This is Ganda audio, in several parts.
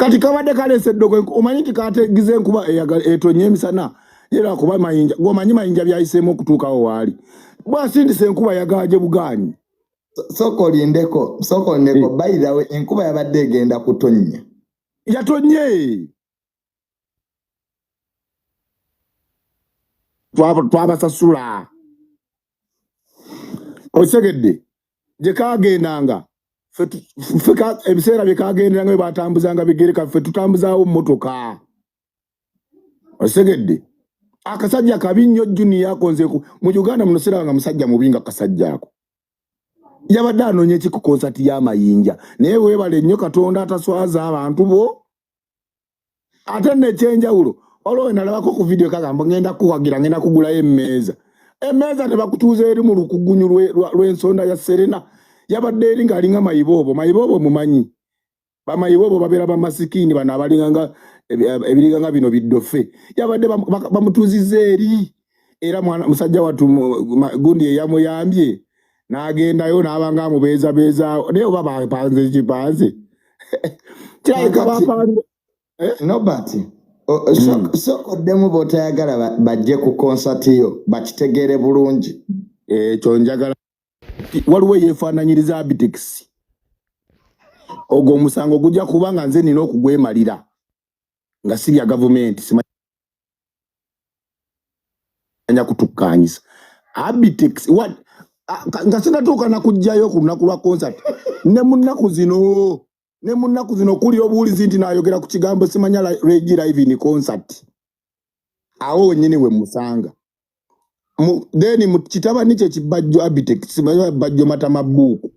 kati kabadde kalese ddogo omanyi tikategize nkuba etonye emisana era kuba mayinja gomanyi mayinja byayisemu okutuukawo waali bwasindise enkuba yagaje buganyi soko ndeko by the way enkuba yabadde egenda kutonnya yatonye twabasasula osegedde je kagendanga fika ebiseera bikagendanga batambuzanga bigereka ffe tutambuzaawo motoka osegedde akasajja kabinyo juni yakonze mu Uganda muno seranga musajja mubinga kasajja ako yabadde anonye ki ku concert ya mayinja naye webale nnyo Katonda ataswaza abantu bo ate ne chenjawulo olwo nalabako ku video kagamba ngenda kuwagira ngenda kugula emmeeza ne bakutuuza eri mu lukugunyu lw'ensonda ya Serena yabadde eri ng'alinga mayibobo mumanyi bamayibobo babeera bamasikini bano abalinganga ebiriganga bino biddofe yabadde bamutuuziza eri era musajja watu gundi eyamuyambye n'agendayo n'abanga amubeeza naye oba bapanze kipanze kirabika bapanze Nobart soko demu botayagala bajje ku concert yo bakitegeere bulungi ekyo njagala waliwo yeefaananyiriza Abitex ogwo omusango gujja kubanga nze nina okugwemalira nga sirya gavumenti simanya kutukkanyisa Abitex nga sinatuuka nakujjayo ku lunaku lwa concert ne munaku zino kuli obuwulizi nti naayogera ku kigambo simanya Regi live in concert awo wennyini we musanga then mu kitabani kye kibajjo Abitex simanya bajjo matamabuuku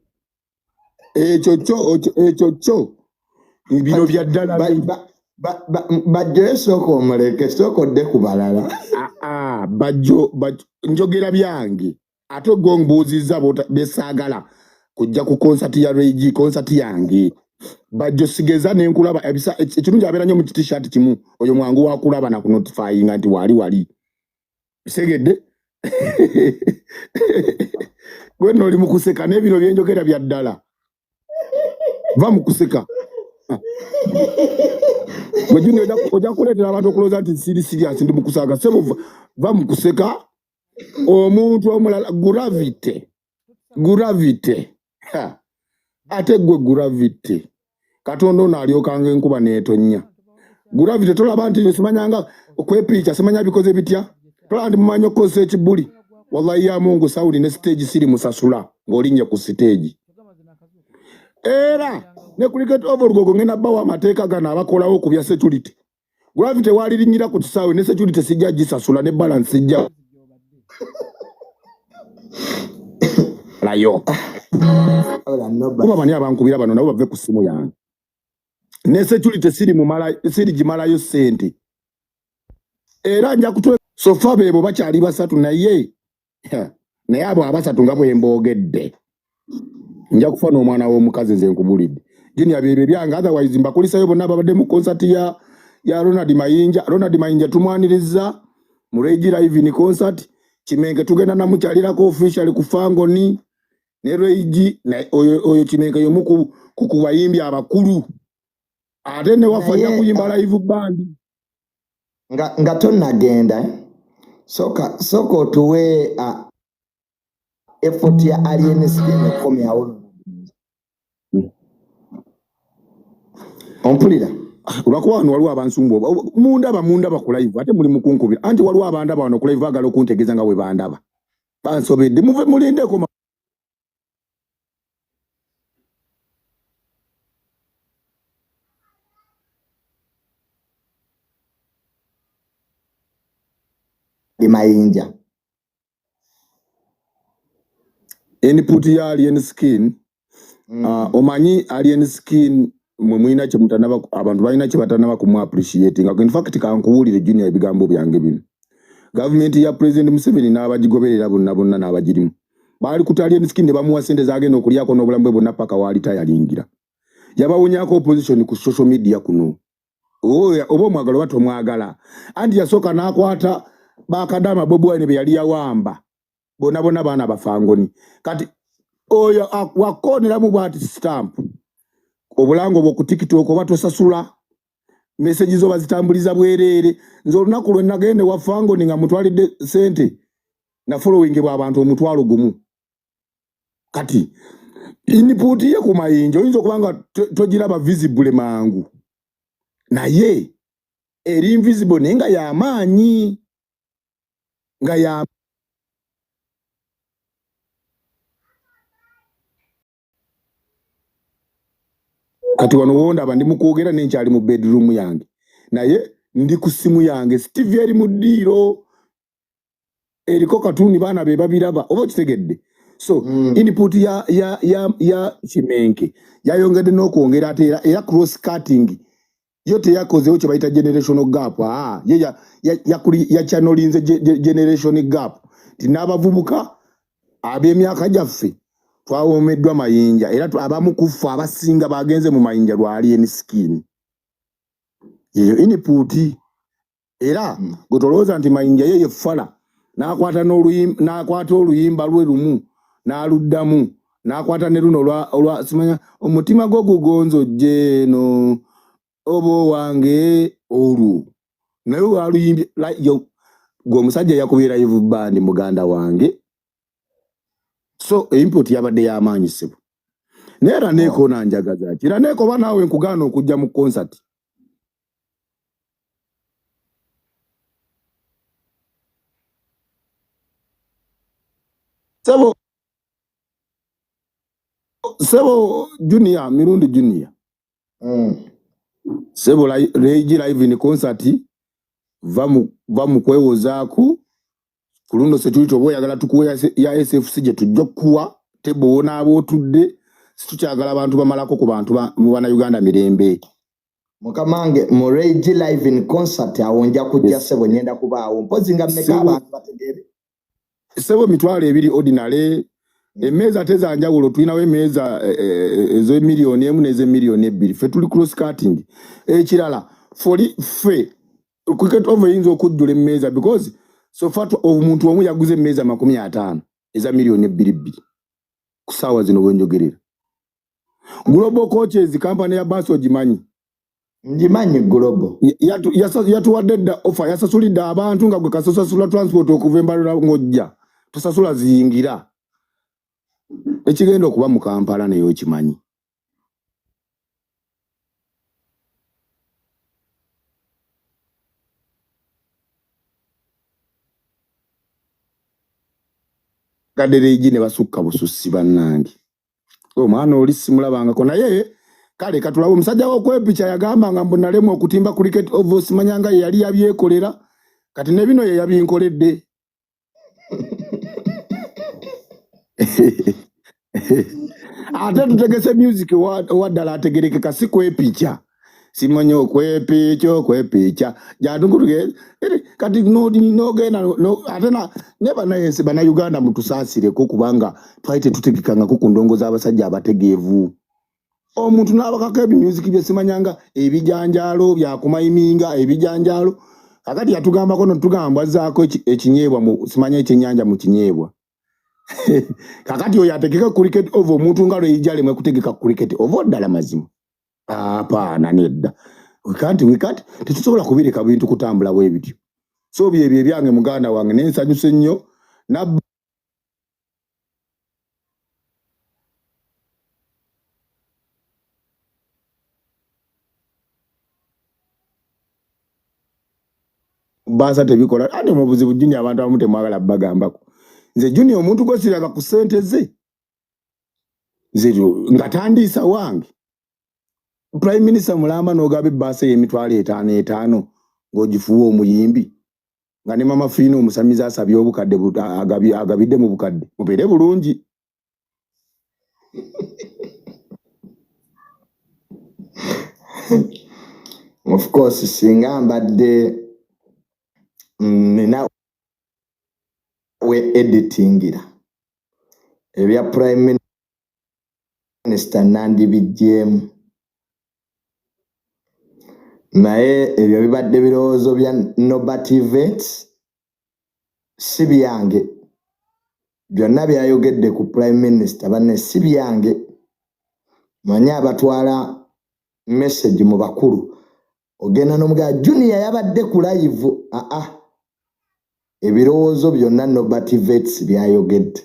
ekyo bino bya ddala bajjo soko omuleke soko de kubalala bajjo njogera byange ate gombuuziza besaagala kujja ku concert ya Regi concert yange bajjo sigeza nenkulaba ekirungi abeera nnyo mu t-shirt kimu oyo mwangu wakulaba na kunotifyinga nti wali segedde gwe noli mu kuseka n'ebiro byenjogera bya ddala va mu kuseka gwe juni ojja kuleetera abantu okulooza nti siri serious ndi mu kusaaga sebo va mu kuseka omuntu omulala gravity ate gwe gravity Katonda ono alyokanga enkuba neetonnya gravity tolaba nti simanyanga okwepiica simanya bikoze bitya tola ndi mumanyi okukozesa ekibuli wallahi ya Mungu Saudi ne stage siri musasula ng'olinnye ku stage era ne cricket over lugogo ngenda bawa amateeka gano abakolawo ku bya security gravity walirinyira ku kisaawe ne security sijja gisasula ne balance sijja layo kuba bani abankubira bano nabo bave ku simu yange ne security siri gimalayo sente era nja kutwe sofa bebo bakyali basatu naye abo abasatu nga bwe mboogedde nja kufana omwana w'omukazi nze nkubulidde junior bebe byanga otherwise mbakulisayo bonna babadde mu concert ya Ronald Mayinja tumwaniriza mu Regi live in concert Kimenge tugenda namukyalirako official ku Fangoni ne Regi oyo Kimenge yomu ku bayimbi abakulu ate ne wafanya kuyimba live band nga tonnagenda soko tuwe effort ya alien skin komyawo ompulira ulwakuba wano waliwo abansumbu munda bakulaivu ate muli mukunkubira anti waliwo abandaba wano kulaivu agala okuntegeeza nga bwe bandaba bansobedde muve mulindeko Mayinja input ya alien skin omanyi alien skin mwina kye mutanaba abantu balina kye batanaba ku appreciating in fact kankuwulire junior ebigambo byange bino government ya president Museveni n'abagigoberera bonna n'abagirimu bali ku alien skin ne bamuwa sente zagenda okulyako n'obulamu bwe bonna paka wali tayalingira yabawunyako opposition ku social media kuno oba omwagala oba tomwagala anti yasooka n'akwata bakadama Bobi Wine be yali yawamba bonna baana bafangoni kati oyo wakonera mu bwati stamp obulango bwo ku TikTok oba tosasula message zo bazitambuliza bwerere nzo olunaku lwe nagende wafango ninga mutwalidde sente na following bwa abantu omutwalo gumu kati input ye ku mayinja oyinza okubanga togiraba visible mangu naye eri invisible nenga y'amaanyi nga ya kati wano wonda bandi mukwogera nenkyali mu bedroom yange naye ndi ku simu yange Steve eri mu ddiiro eriko katuni baana be babiraba oba kitegedde so input ya Kimenke yayongedde n'okwongera ate era cross cutting yote yakozeho kye bayita generational gap ya channelinze generation gap tinabavubuka ab'emyaka gyaffe twawomeddwa mayinja era abamu kufa abasinga bagenze mu mayinja lwali eniskini yeyo input era gotolooza nti mayinja yeye fala n'akwata oluyimba lwe lumu n'aluddamu n'akwata ne luno olwa simanya omutima gwo gugonzo jeno obo wange olwo naye waluyimbye gwe omusajja yakubeera live band muganda wange so input yabadde y'amaanyi ssebo neera neeko nanjagaza ati era neeko ba naawe nkugaana okujja mu concert sebo junior mirundi junior sebo reji live in concert vamu kwewozaaku kuluno setuli toboyagala tukuwa ya SFC je tujja kuwa tebona abotudde situkyagala abantu bamalako ku bantu bana Uganda mirembe mukamange mu reji live in concert awonja kujja sebo nyenda kubaawo mpozi nga mmeka abantu bategere sebo mitwalo ebiri ordinary emeza tezanjawulo tulinawo emeza ezo miliyoni emu neze miliyoni ebiri fe tuli cross cutting ekirala fe cricket over yinzo okujjula emeza because so far omuntu omu yaguze emeza 50 eza miliyoni ebiri kusawa zino bwenjogerera Global Coaches company ya baso jimanyi njimanyi Global yatuwadde dda offer yasasulidde abantu nga gwe kasasula transport okuva Embalula ng'ojja tosasula ziyingira ekigenda okuba mu Kampala nayo kimanyi gadere ne basukka bususi bannange omwana oli simulabangako naye kale katulawo omusajja w'okwepicha yagamba nga mbonalemu okutimba cricket of simanyanga yali yabyekolera kati ne bino ye yabinkoledde ate tutegese music waddala ategerekeka si kwepicha simanyi okwepicha jadungutuge kati nogenda ate ne bana Uganda mutusaasireko kubanga twaite tutegekanga ku ndongo z'abasajja abategeevu omuntu n'abakako ebimusic bye simanyanga ebijanjalo byakumayiminga ebijanjalo akati yatugambako notugamba zaako ekinyeebwa mu simanya ekyenyanja mu kinyeebwa kakati oyo ategeka cricket over omuntu ngalo ejjale mwe kutegeka cricket over ddala mazima apana nedda we can't tetusobola kubireka bintu kutambula bwe bityo so byebye byange muganda wange nensanyuse nnyo na basa tebikola ate mu buzibu junior abantu abamute mwagala bagambako nze junior omuntu gwesiraga ku sente ze nze ngatandiisa wange Prime Minister mulamba nogabe base y'emitwalo 5 ng'ogifuwa omuyimbi nga ne mama Fino omusamiza asabye obukadde agabidde mu bukadde mubeere bulungi of course singa mbadde nina we editingira ebya Prime Minister Nandi bijjemu naye ebyo bibadde birowoozo bya Nobart events si byange byonna byayogedde ku Prime Minister banne si byange manya abatwala message mu bakulu ogenda n'omugaa Junior yabadde ku live ebirowoozo byonna Nobart Vets byayogedde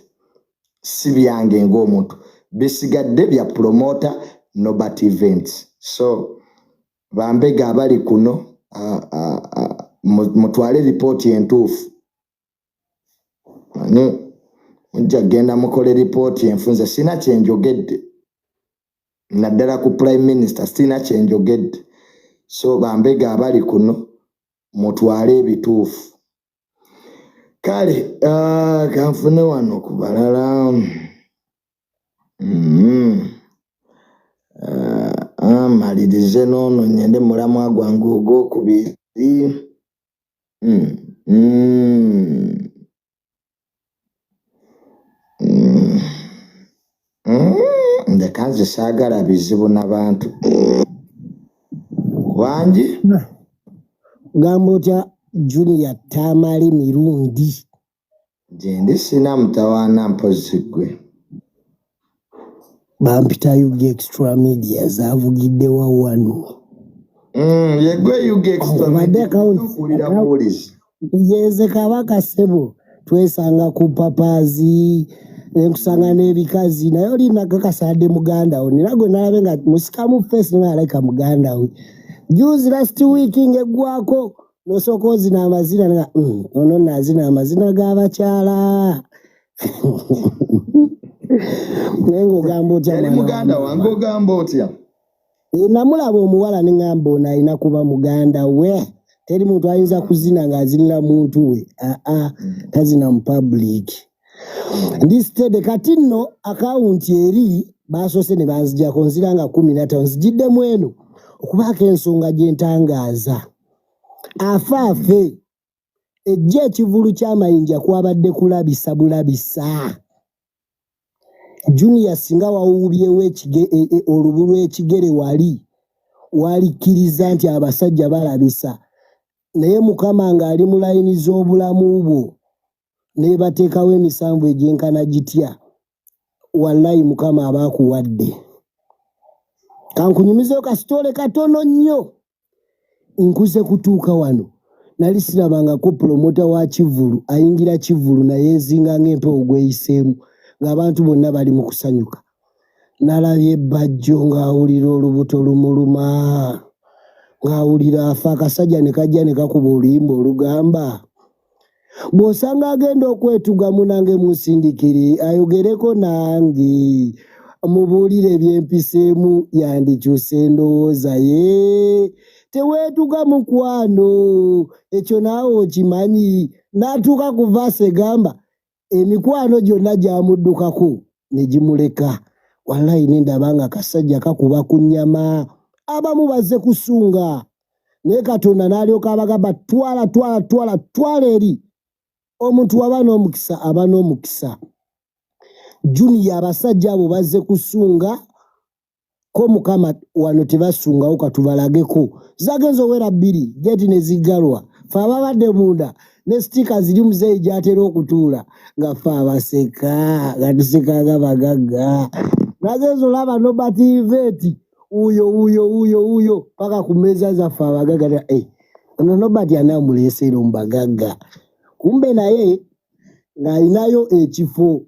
si byange ng'omuntu bisigadde bya promoter Nobart Vets. So bambega abali kuno mutwale ripoti entuufu mujja genda mukole ripoti enfunze sina kyenjogedde naddala ku prime minister sina kyenjogedde. So bambega abali kuno mutwale ebituufu. Kale kanfune wano ku balala malirize n'ono nyende mulamwa gwange ogwokubiri. Ndeka nze saagala bizibu n'abantu wangi gamba otya Junior tamali mirundi gyendi sina mutawaana mpozi gwe bampita yuge extra media zavugiddewa wano yegwe yuge extra media kulira polisi yeze kabaka sebo twesanga ku papazi enkusanga n'ebikazi naye oli nagakasadde muganda we nirago nalabe nga musikamu face naleka muganda we juzi last week ngegwako nosokozi na amazina nga ono nazina amazina g'abakyala nengo gambo otya yali muganda wange ogamba otya namulaba omuwala nengamba ono alina kuba muganda we teri muntu ayinza kuzina ng'azinira muntu we tazina mu public ndisitede kati nno akawunti eri basoose ne banzijjako nziranga 15 nzigiddemu eno okubaako ensonga gyentangaaza afaafe ejja ekivulu ky'amayinja kwabadde kulabisa bulabisa Junior singa wawubyewo olubu lw'ekigere walikkiriza nti abasajja balabisa naye mukama ng'ali mu layini z'obulamu bwo nebateekawo emisanvu egyenkana gitya wallahi mukama abaakuwadde. Kankunyumizeyo kasitole katono nnyo nkuze kutuuka wano nali sirabangako promota wa Kivulu ayingira Kivulu naye ezinga ng'empewo gweyiseemu ng'abantu bonna bali mu kusanyuka nalabye Bajjo ng'awulira olubuto lumuluma ng'awulira afa akasajja ne kajja ne kakuba oluyimba olugamba bw'osanga agenda okwetuga munange musindikire ayogereko nange mubuulire ebyempiseemu yandikyuse endowooza ye teweetuga mukwano ekyo naawe okimanyi n'atuuka ku vaasi egamba emikwano gyonna gyamuddukako ne gimuleka wallahi nendaba nga akasajja kakuba ku nnyama abamu bazze kusunga naye Katonda n'alyoka abagamba twala eri omuntu waba n'omukisa aba n'omukisa. Junior abasajja abo bazze kusunga ko mukama wano tebasungawo katubalageko zagenzo wera 2 geti ne zigalwa fa babadde munda ne stika ziri muzeyi gyatera okutuula nga fa abaseka gatusekaga bagagga nagenzo laba Nobart Vets uyo paka kumeza za fa abagagga ono Nobart anamulesera mbagagga kumbe naye ng'alinayo ekifo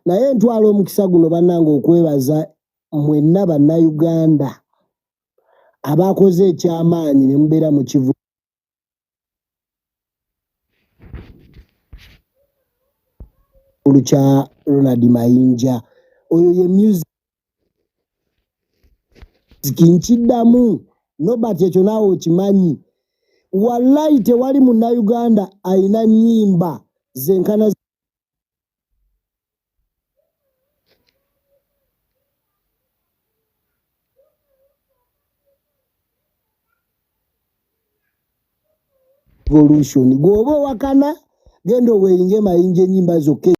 naye ntwala omukisa guno bannanga okwebaza mwenna bannayuganda abakoze ekyamaanyi ne mubeera mu Kivulu kya Ronald Mayinja oyo ye music nkiddamu Nobart ekyo naawe okimanyi wallahi tewali munnayuganda alina nnyimba zenkana evolution gwoba wakana genda weeyinge Mayinja ennyimba zokka